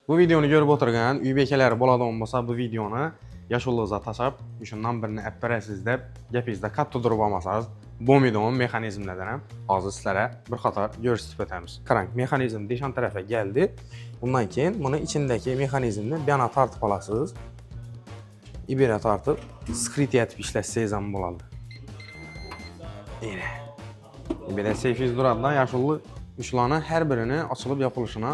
Bu videonu görüp oturgan uy bekalari bo'ladigan bo'lsa, bu videoni yoshullig'ingizga tashlab, shundan birini olib berasiz deb gapingizda katta turib olmasangiz, bo'lmaydigan mexanizmlardan ham hozir sizlarga bir qator ko'rsatib o'tamiz. Qarang, mexanizm deshan tarafga keldi. Bundan keyin buni ichindagi mexanizmni bir yana tortib olasiz. İbira tortib, skrit etib ishlatsangiz ham bo'ladi. Yine. İbira seyfiz duradidan yoshullik ushlarni har birini ochilib yopilishini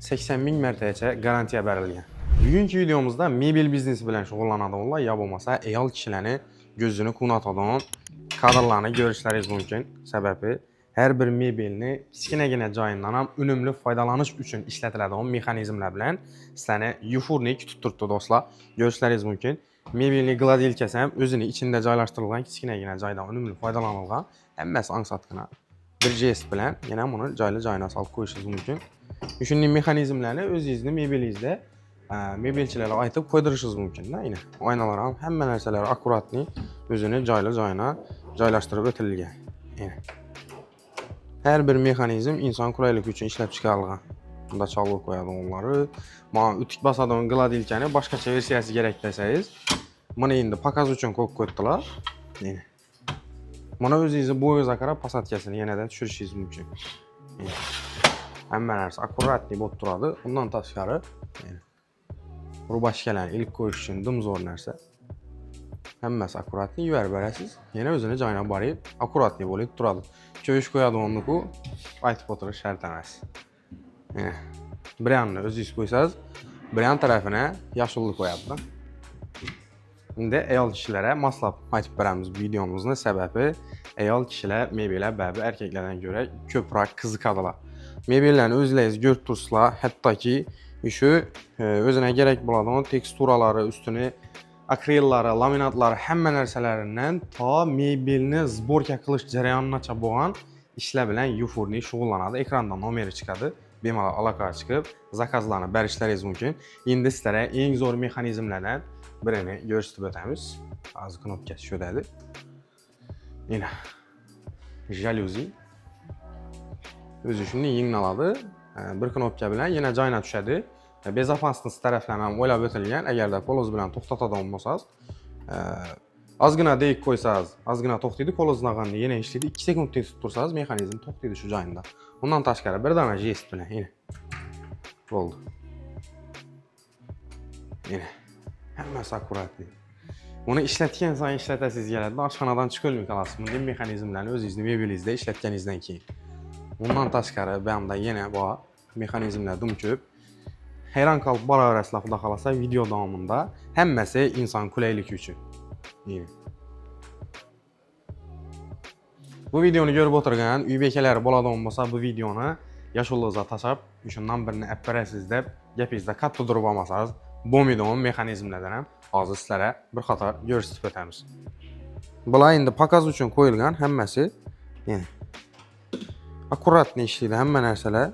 80.000 martagacha garantiya berilgan. Bugungi videomizda mebel biznesi bilan shug'ullanadiganlar yo bo'lmasa ayol kishilarni ko'zini quvnatadigan kadrlarni ko'rishlaringiz mumkin. Sababi har bir mebelni kichkinagina joyidan ham unumli foydalanish uchun ishlatiladigan mexanizmlar bilan sizlarni yufurnik tutib turibdi do'stlar. Ko'rishlaringiz mumkin. Mebelni gladilkasi ham o'zini ichida joylashtirilgan kichkinagina joydan unumli foydalanilgan. Hammasi ong'satgina bir jest bilan yana buni joyli-joyina solib qo'yishingiz mumkin. Shunday mexanizmlarni o'zingizning mebelingizda mebelchilarga aytib qo'ydirishingiz mumkin-da. Yine oynalar ham hamma narsalar akkuratni o'zini joyli-joyina joylashtirib o'tilgan. Yine har bir mexanizm inson qulayligi uchun ishlab chiqarilgan. Bunda chalg'ib qo'yadi onları. Mana o'tik bosadigan gladilkani boshqacha versiyasi kerak desangiz, buni endi pakaz uchun qo'yib qo'ydilar. Yine mana o'zingizning bo'yingizga qarab pasatkasini yanada tushirishingiz mumkin. Hamma narsa akkuratli bo'lib turadi. Undan tashqari, rubashkalarni ilk qo'yish uchun zo'r narsa. Hammasi akkuratli yuvarib berasiz. Yana o'zini joyiga borib, akkuratli bo'lib turadi. Ko'yish qo'yadiganni-ku aytib o'tirish shart emas. Bir yanni o'zingiz qo'ysangiz, bir yan tarafına yoshullik qo'yadi. Endi ayol kishilarga maslab aytib beramiz bu videomizning sababi, ayol kishilar mebellar ba'zi erkaklardan ko'ra ko'proq qiziqadilar. Mebellarni o'zlaringiz ko'rib tursizlar, hattoki shu o'zine kerak bo'ladigan teksturalari, ustini akrillari, laminatlari hamma narsalaridan to mebelni zborka qilish jarayonigacha bo'lgan ishlar bilan yufurnik shug'ullanadi. Ekranda nomeri chiqadi. Bemalol aloqaga chiqib, zakazlarni berishlaringiz mumkin. Endi sizlarga eng zo'r mexanizmlardan birini ko'rsatib o'tamiz. Hozir knopkasi shu dedi. Yine jaluzi. O'zi shuni yengiladi. Bir knopka bilan yana joyina tushadi. Bezopasnost taraflari ham o'ylab o'tilgan. Agarda qo'lingiz bilan to'xtatadigan bo'lsangiz, ozgina deyik qo'ysangiz, ozgina to'xtaydi, qo'lingizni olganda yana ishlaydi. 2 sekund tutib tursangiz, mexanizm to'xtaydi shu joyida. Undan tashqari bir dona jest bilan yine bo'ldi. Yine hammasi akkuratli. Uni ishlatgan sayin ishlatasiz keladi. Oshxonadan chiqolmay qolasiz. Bunday mexanizmlarni o'zingizning mebelingizda ishlatganingizdan keyin. Undan tashqari bu yerda yana bor mexanizmlar dum ko'p. Hayron qolib boraverasizlar, xudo xolasa video davomida. Hammasi inson qulayligi uchun. Yine bu videoni ko'rib o'tirgan uy bekalari bo'ladigan bo'lsa, bu videoni yoshullig'ingizga tashlab, shundan birini olib berasiz deb gapingizda katta turib olmasangiz, bo'lmaydigan mexanizmlardan ham hozir sizlarga bir qator ko'rsatib o'tamiz. Bular endi pakaz uchun qo'yilgan hammasi. Yine akkuratli ishlaydi hamma narsalar.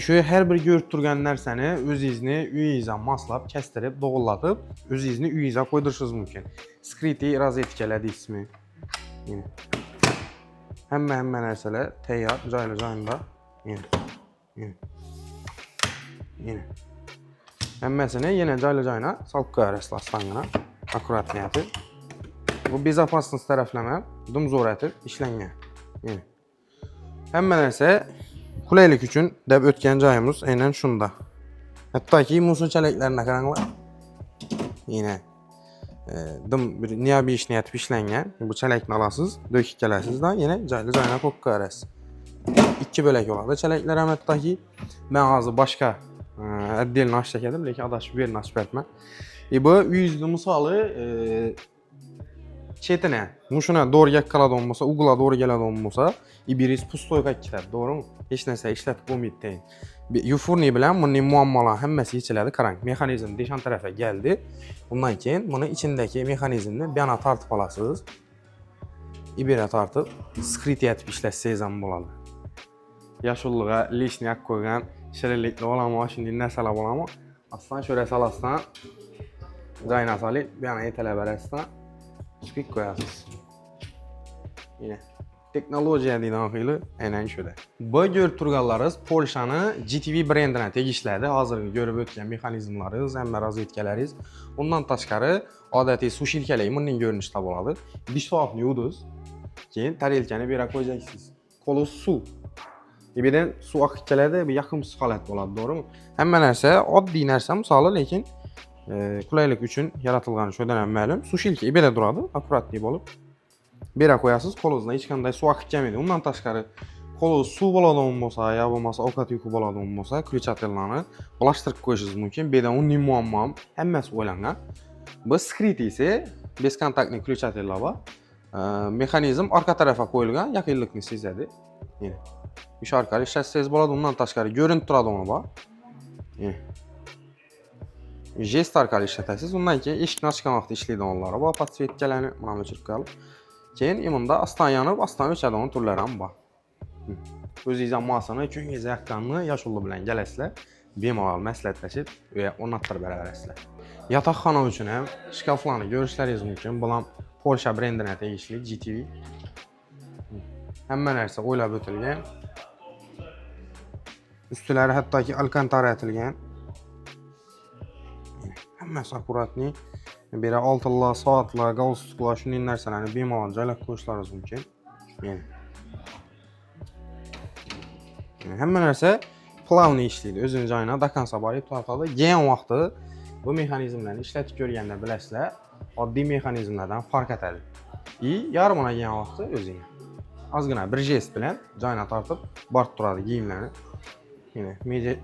Shu har bir ko'rib turgan narsani o'zingizni uyingizga moslab, kestirib, dog'illatib, o'zingizni uyingizga qo'ydirishingiz mumkin. Skriti rozetkalar deysizmi? Yine hamma narsalar tayyor, joyli-joyida. Yine hammasini yana joyli-joyina solib qo'yasizlar stangini. Akkuratli etib. Bu bezopasnost taraflama zo'r etib ishlangan. Hamma narsa qulaylik uchun deb o'tgan joyimiz aynan shunda. Hattoki musulchaliklarni qaranglar. Yine bir niyobiy ishni etib ishlangan. Bu chalakni olasiz, do'kib kelasizdan yana joyli-joyina qo'yib qo'yasiz. 2 bo'lak bo'ladi chalaklar ham hattoki. Men hozir boshqa отдельно ochib edim, lekin adashib bu yerni ochib aytman. Bu uyingizning misoli chetini, mushuna to'g'ri qiladigan bo'lsa, ugla to'g'ri keladigan bo'lsa, ibiriz pustoyga ketadi, to'g'rimi? Hech narsa ishlatib bo'lmaydi deyin. Yufurnik bilan bunday muammolar hammasi yechiladi. Qarang, mexanizm deshan tarafga keldi. Undan keyin buni ichindagi mexanizmni bir yana tortib olasiz. İbira tortib, skrit etib ishlatsangiz ham bo'ladi. Yoshullig'iga lishni olib qo'ygan, shirinlikli bo'lami, shunday narsalar bo'lami? Aslan sho'ra salasdan joyina solib, bu yana yetalab berasizdan chiqib qo'yasiz. Yine Texnologiya deyilən xeyli aynan şöyle. Bu görüb turganlarınız Polşanın GTV brendinə tegishlidir. Hazırgi görüb ötən mexanizmlarınız, həmmə razvedkalarınız. Ondan təşqəri adəti su şirkələri bunun görünüşdə boladı. Diş soğaqını yuduz. Keyin tarelkəni bir yerə qoyacaqsınız. Kolu su. Birdən su akıtçələrdə bir yaxın halət boladı, doğrumu? Həmmə нәрsə oddiy нәрsə misalı, lekin qulaylık üçün yaratılğan şöydənən məlum. Su şirkəyi belə duradı, akurat deyib olub. Bir yerə qoyasınız, kolunuzda heç qanday su akıtçəməydi. Ondan təşqəri kolunuz su boladan olmasa, ya olmasa okat yükü boladan olmasa, krıçatırlarını bulaşdırıb qoyuşunuz mümkün. Birdən onun muammam, həmməsi oylanğan. Bu skrit ise bezkontaktli krıçatırlar var. Mexanizm arka tərəfə qoyulğan, yaxınlıqını sizədir. Yəni, iş arqalı işlətsəz boladı, ondan təşqəri görüntü duradı onu var. Yəni, jest arqalı işlətəsiz. Ondan ki, eşikini açqan vaxtı işləyir onlara. Bu patsvetkələrini buna öçürüb qalıb. Keyin imunda astan yanıb, astan öçədə onun turlarım var. Öz izanmasını, gün gecə yaxqanını yaşullu bilən gələsilər bemalal məsləhətləşib və onatlar bərabərəsilər. Yataqxana üçün həm şkaflarını görüşləriniz mümkün. Bulam Polşa brendinə tegishli GTV. Həmmə нәрsə oylab ötülgən. Üstüləri hətta ki alkantara ətilgən. Həmməsi akuratni. Belə altınlar, saatlar, qalstuklar, şunun nərsələrini bemalal caylaq qoyuşlarınız mümkün. Həmmə нәрsə plavni işləyir. Özünün cayına dakansa barib tutarqalı. Gələn vaxtı bu mexanizmlərini işlətib görgəndə biləsilər, addi mexanizmlərdən farq etədir. Yarımına gələn vaxtı özünə. Azqına bir jest bilən cayına tartıb bart duradı giyimlərini.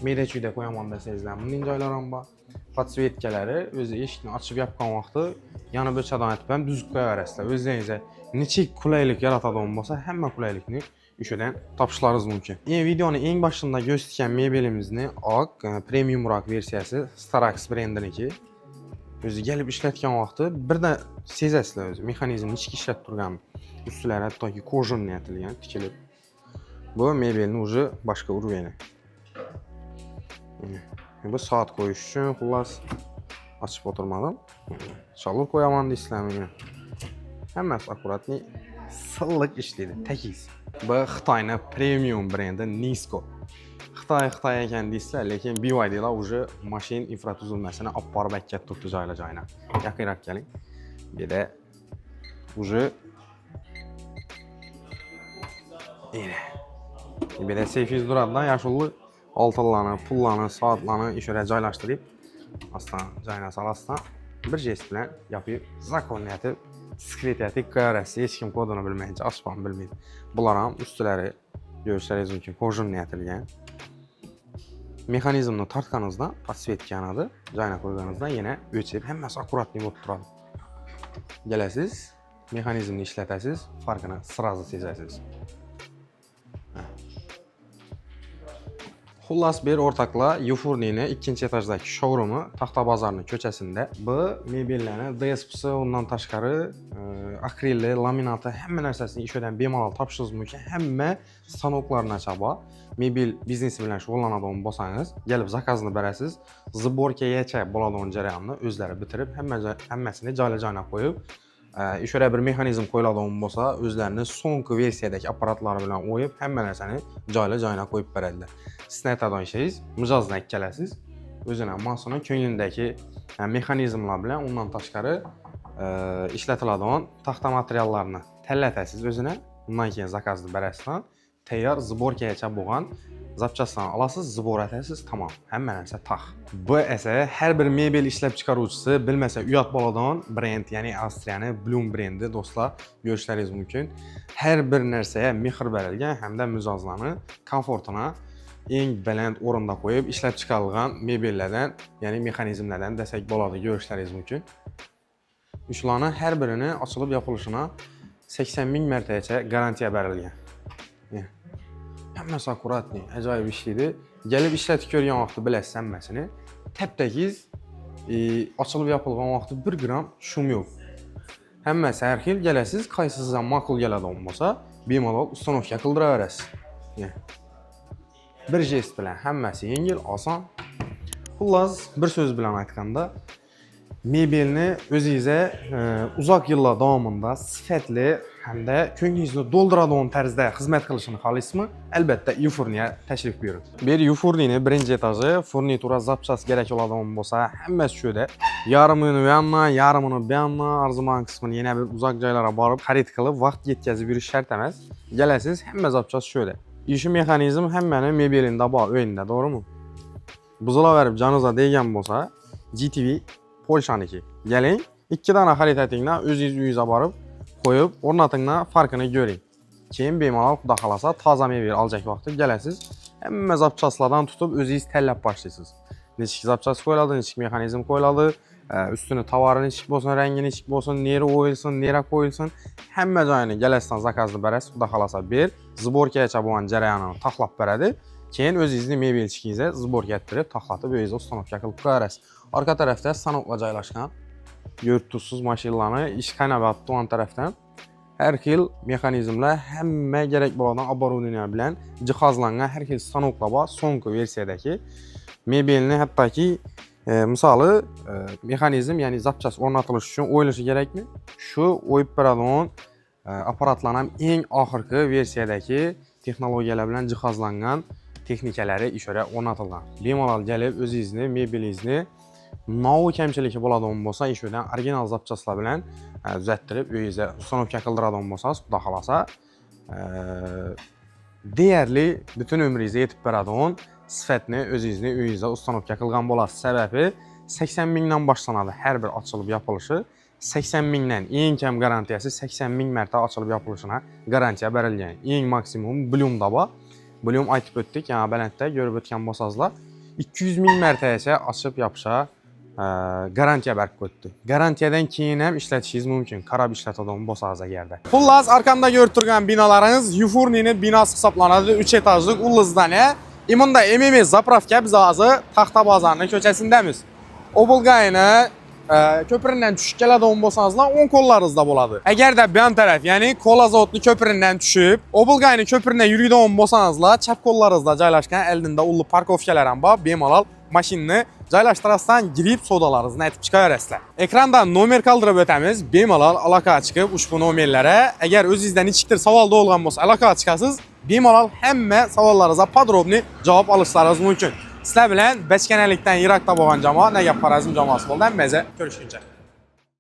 Meydəküydə qoyamanda sezilən bunun caylarım var. Patsvetkələri özü eşikini açıb yapqan vaxtı yanıb öçədən etbəm düz qoya verəsilər. Özləyinizə neçə kulaylık yaratadı olmasa həmmə kulaylıqını işədən tapışlarınız mümkün. Videonun en başında göstərən mebelimizin premium rock versiyası Starax brendiniki. Özü gəlib işlətkən vaxtı bir də sezəsilər özü mexanizmin içki işlət turğanı. Üstüləri hətta ki kojun nətilgən, tikilib. Bu mebelin ucu başqa urveni. Bu saat qoyuş üçün xullas açıb oturmadım. Çalır qoyamandı İsləmini. Həmməsi akuratni sıllıq işləyir, təkiz. Bu Xitayın premium brendi Nisco. Xitay ekən deyirlər, lekin BYD ilə ucu maşin infratuzulməsini aparıb əkət tutdu cayla-cayına. Yaxınraq gəlin. Bir də ucu bir də seyfiz duraddan yaşıllı altınlarını, pullarını, saatlarını işərə caylaşdırıb aslan cayına salasdan bir jest bilən yapıb zakoniyyəti, skritiyyəti, qarəsi, heç kim kodunu bilməyincə, aspan bilməyib. Bunların üstüləri görüşləriniz mümkün, kojun nətilgən. Mexanizmini tartqanızdan, patsvetkanadır, cayına qoyğanızdan yenə öçüb, həmməsi akurat nivot duradı. Gələsiz, mexanizmini işlətəsiz, farqını sırazı sezəsiz. Xullas bir ortakla Yufurnini ikinci etajdaki showroomu Taxta Bazarının köçəsində bu mebellərini, DSP-sı, ondan təşqəri akrilli, laminatı, həmmə nərsəsini işədən bemalal tapışınız mümkün. Həmmə stanoklarına çaba mebel biznesi bilən şoğlanadığını basanız, gəlib zakazını bərəsiz, zborkaya çək boladığın cərəyanını özləri bitirib, həmməsini cayla-cayına qoyub, işərə bir mexanizm qoyuladığını olsa, özlərinin sonki versiyadakı aparatları bilən oyub, həmmə nərsəni cayla-cayına qoyub bərədilər. Siz nə tədən şeyiz, mücazına gələsiz, özünə masanın könlündəki mexanizmla bilən ondan təşqəri işlətilədiyən taxta materiallarını təllətəsiz özünə, bundan ki zakazlı bərəsindən təyyar zborkaya çək boğan zapçasını alasız, zbor etəsiz, tamam, həmmə nəsə tax. Bu isə hər bir mebel işləb çıxarıcısı bilməsə üyat boladan brend, yəni Avstriyanı Bloom brendi dostlar görüşləriniz mümkün. Hər bir nərsəyə mexir bərilgən, həm də mücazlanı, komfortuna en belənd oranda qoyub işləb çıxarılğan mebellərdən, yəni mexanizmlərdən dəstək boladı görüşləriniz mümkün. Üçlərin hər birini açılıb yapılışına 80.000 mərtəyəcə garantiya bərilgən. Həmməsi akuratni, əcayib işlidir. Gəlib işlətib görən vaxtı biləssənməsini, təpdəkiz açılıb yapılğan vaxtı 1 qram şum yox. Həmməsi hər xil gələsiz, qaysızdan makul gələdə olmasa, bemalal ustanovka qıldıra verəsiz. Bir jest bilən həmməsi yengil, asan. Xullas, bir söz bilən aytqanda, mebelini özünüzə uzaq yıllar davamında sifətli hamda ko'nglingizni dolduradigan tarzda xizmat qilishini xohlaysizmi? Albatta, Ufurniga tashrif buyuring. Bu yer Ufurnini birinchi etaji, furnitura zapchast kerak bo'ladigan bo'lsa, hammasi shu yerda. Yarmini bu yoqdan, yarmini bu yoqdan, arzimagan qismini yana bir uzoq joylarga borib xarid qilib, vaqt yetkazib yurish shart emas. Kelasiz, hamma zapchast shu yerda. İşi mexanizm hammani mebelinde bor, o'yinda, to'g'rimi? Buzilaverib janoza degan bo'lsa, GTV Polshaniki. Keling, ikki dona xarid etinglar, o'zingiz uyingizga borib qo'yib, o'rnatinglar, farqini ko'ring. Keyin bemalol xudo xolasa toza mebel olacak vaqtda kelasiz. Hamma zapchastlardan tutib o'zingiz tanlab boshlaysiz. Nechik zapchast qo'yiladi, nechik mexanizm qo'yiladi, ustini tovari nechik bo'lsin, rangi nechik bo'lsin, neri o'yilsin, nera qo'yilsin, hamma joyini kelasizdan zakazni berasiz, xudo xolasa ber, zborkacha bo'lgan jarayonini taxlab beradi. Keyin o'zingizning mebelchikingizga zborka ettirib, taxlatib o'zingiz ustanovka qilib qo'yasiz. Orqa tarafda stanoklar joylashgan. Yurtuvsiz mashinalarni ish qanabatdi o'ng tarafdan. Har xil mexanizmlar, hamma kerak bo'ladigan оборудование bilan jihozlangan har xil stanoklar bor. So'nggi versiyadagi mebelni hattoki misoli mexanizm, ya'ni zapchast o'rnatilishi uchun o'yilishi kerakmi? Shu o'yib beradigan apparatlar ham eng oxirgi versiyadagi texnologiyalar bilan jihozlangan texnikalari ishora o'rnatilgan. Bemalol kelib o'zingizni mebelingizni novi kamchiligi bo'ladigan bo'lsa, ishdan original zapchastlar bilan tuzattirib, uyingizga ustanovka qildiradigan bo'lsangiz, xudo xolasa deyarli butun umringizga yetib beradigan sifatni o'zingizning uyingizda ustanovka qilgan bo'lasiz. Sababi 80 mingdan boshlanadi har bir ochilib yopilishi. 80 mingdan eng kam garantiyasi 80 ming marta ochilib yopilishini garantiya berilgan. Eng maksimum Bloom'da bor. Bloom aytib o'tdik, yana balandda ko'rib o'tgan bo'lsangizlar, 200 ming martagacha ochib yopisha garantiya berib qo'ydi. Garantiyadan keyin ham ishlatishingiz mumkin, qarab ishlatadigan bo'lsangiz agarda. Xullas, arkamda ko'rib turgan binolaringiz Ufurnini binosi hisoblanadi, 3 etajlik ulu zdaniya. Imunda MMS zapravka biz hozir Taxta bozorning ko'chasindamiz. Obulgayni köpründen tushib keladigan bo'lsangizlar, o'ng qo'llaringizda bo'ladi. Agarda bu taraf, ya'ni Kolazotni ko'pründen tushib, Obulgayni ko'pründen yuradigan bo'lsangizlar, chap qo'llaringizda joylashgan oldinda ulli parkovkalar ham bor. Bemalol mashinani joylashtirasdan girib sodalaringizni aytib chiqaverasizlar. Ekrandan nomer qoldirib o'tamiz. Bemalol aloqa chiqib ushbu nomerlarga, agar o'zingizdan nechikdir savol tug'ilgan bo'lsa, aloqa chiqasiz. Bemalol hamma savollaringizga podrobniy javob olishlaringiz mumkin. Sizlar bilan bachkanalikdan yiroqda bo'lgan jamoa Nagab Xorazm jamoasi bo'ldi. Hammaga ko'rishguncha.